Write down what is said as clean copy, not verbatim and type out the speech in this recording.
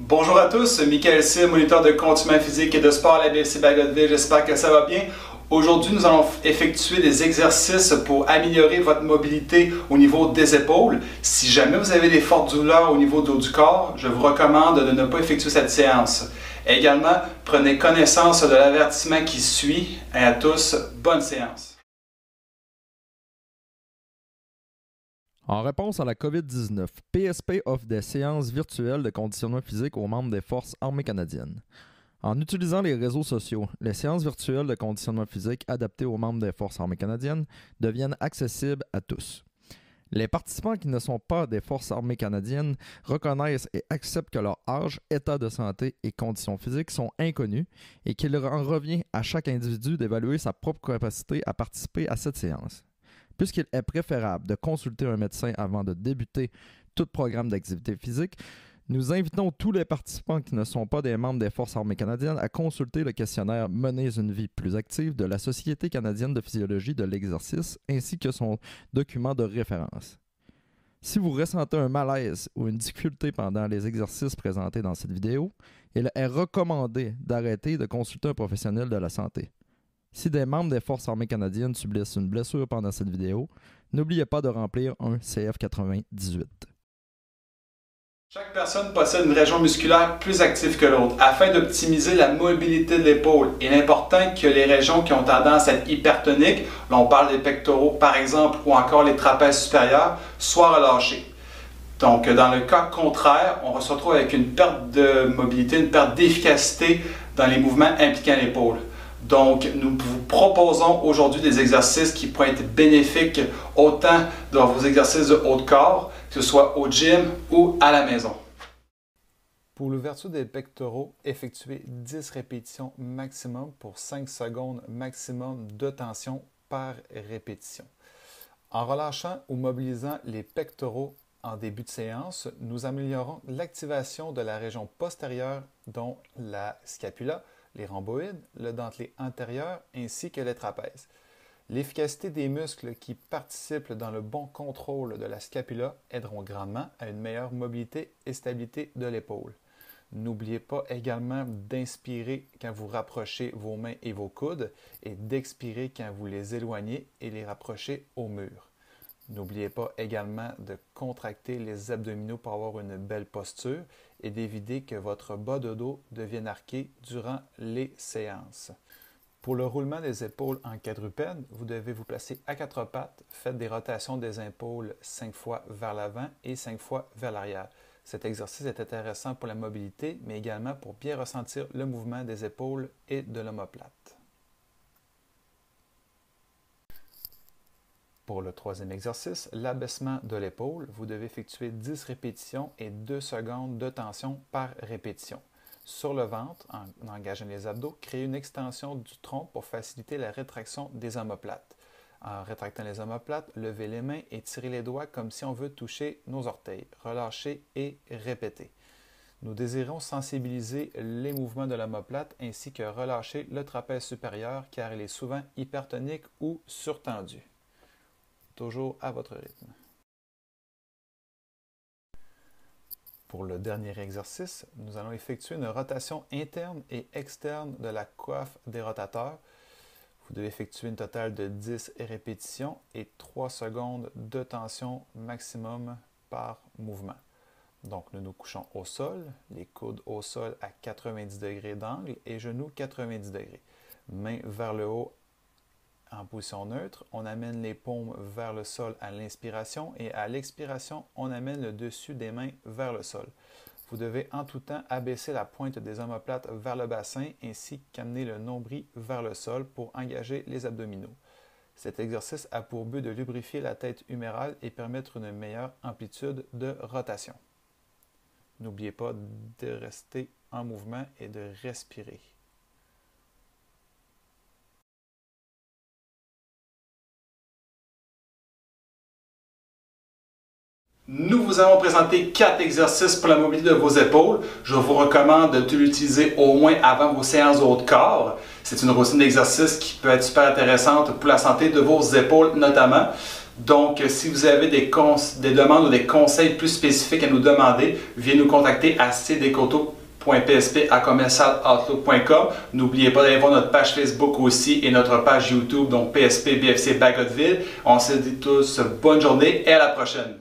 Bonjour à tous, Michael C, moniteur de conditionnement physique et de sport à la BFC Bagotville. J'espère que ça va bien. Aujourd'hui, nous allons effectuer des exercices pour améliorer votre mobilité au niveau des épaules. Si jamais vous avez des fortes douleurs au niveau du haut du corps, je vous recommande de ne pas effectuer cette séance. Également, prenez connaissance de l'avertissement qui suit. Et à tous, bonne séance. En réponse à la COVID-19, PSP offre des séances virtuelles de conditionnement physique aux membres des Forces armées canadiennes. En utilisant les réseaux sociaux, les séances virtuelles de conditionnement physique adaptées aux membres des Forces armées canadiennes deviennent accessibles à tous. Les participants qui ne sont pas des Forces armées canadiennes reconnaissent et acceptent que leur âge, état de santé et conditions physiques sont inconnus et qu'il en revient à chaque individu d'évaluer sa propre capacité à participer à cette séance. Puisqu'il est préférable de consulter un médecin avant de débuter tout programme d'activité physique, nous invitons tous les participants qui ne sont pas des membres des Forces armées canadiennes à consulter le questionnaire « Menez une vie plus active » de la Société canadienne de physiologie de l'exercice ainsi que son document de référence. Si vous ressentez un malaise ou une difficulté pendant les exercices présentés dans cette vidéo, il est recommandé d'arrêter de consulter un professionnel de la santé. Si des membres des Forces armées canadiennes subissent une blessure pendant cette vidéo, n'oubliez pas de remplir un CF98. Chaque personne possède une région musculaire plus active que l'autre. Afin d'optimiser la mobilité de l'épaule, il est important que les régions qui ont tendance à être hypertoniques, là on parle des pectoraux par exemple, ou encore les trapèzes supérieurs, soient relâchées. Donc dans le cas contraire, on se retrouve avec une perte de mobilité, une perte d'efficacité dans les mouvements impliquant l'épaule. Donc, nous vous proposons aujourd'hui des exercices qui pourraient être bénéfiques autant dans vos exercices de haut de corps, que ce soit au gym ou à la maison. Pour l'ouverture des pectoraux, effectuez 10 répétitions maximum pour 5 secondes maximum de tension par répétition. En relâchant ou mobilisant les pectoraux en début de séance, nous améliorons l'activation de la région postérieure, dont la scapula, les rhomboïdes, le dentelé antérieur ainsi que les trapèzes. L'efficacité des muscles qui participent dans le bon contrôle de la scapula aideront grandement à une meilleure mobilité et stabilité de l'épaule. N'oubliez pas également d'inspirer quand vous rapprochez vos mains et vos coudes et d'expirer quand vous les éloignez et les rapprochez au mur. N'oubliez pas également de contracter les abdominaux pour avoir une belle posture et d'éviter que votre bas de dos devienne arqué durant les séances. Pour le roulement des épaules en quadrupède, vous devez vous placer à quatre pattes. Faites des rotations des épaules 5 fois vers l'avant et 5 fois vers l'arrière. Cet exercice est intéressant pour la mobilité, mais également pour bien ressentir le mouvement des épaules et de l'omoplate. Pour le troisième exercice, l'abaissement de l'épaule, vous devez effectuer 10 répétitions et 2 secondes de tension par répétition. Sur le ventre, en engageant les abdos, créez une extension du tronc pour faciliter la rétraction des omoplates. En rétractant les omoplates, levez les mains et tirez les doigts comme si on veut toucher nos orteils. Relâchez et répétez. Nous désirons sensibiliser les mouvements de l'omoplate ainsi que relâcher le trapèze supérieur car il est souvent hypertonique ou surtendu. Toujours à votre rythme. Pour le dernier exercice, nous allons effectuer une rotation interne et externe de la coiffe des rotateurs. Vous devez effectuer une totale de 10 répétitions et 3 secondes de tension maximum par mouvement. Donc nous nous couchons au sol, les coudes au sol à 90 degrés d'angle et genoux 90 degrés. Mains vers le haut en position neutre, on amène les paumes vers le sol à l'inspiration et à l'expiration, on amène le dessus des mains vers le sol. Vous devez en tout temps abaisser la pointe des omoplates vers le bassin ainsi qu'amener le nombril vers le sol pour engager les abdominaux. Cet exercice a pour but de lubrifier la tête humérale et permettre une meilleure amplitude de rotation. N'oubliez pas de rester en mouvement et de respirer. Nous vous avons présenté 4 exercices pour la mobilité de vos épaules. Je vous recommande de l'utiliser au moins avant vos séances de haut de corps. C'est une routine d'exercice qui peut être super intéressante pour la santé de vos épaules notamment. Donc, si vous avez des demandes ou des conseils plus spécifiques à nous demander, veuillez nous contacter à cdcoto jean.psp@commercialoutlook.com. N'oubliez pas d'aller voir notre page Facebook aussi et notre page YouTube, donc PSP BFC Bagotville. On se dit tous bonne journée et à la prochaine.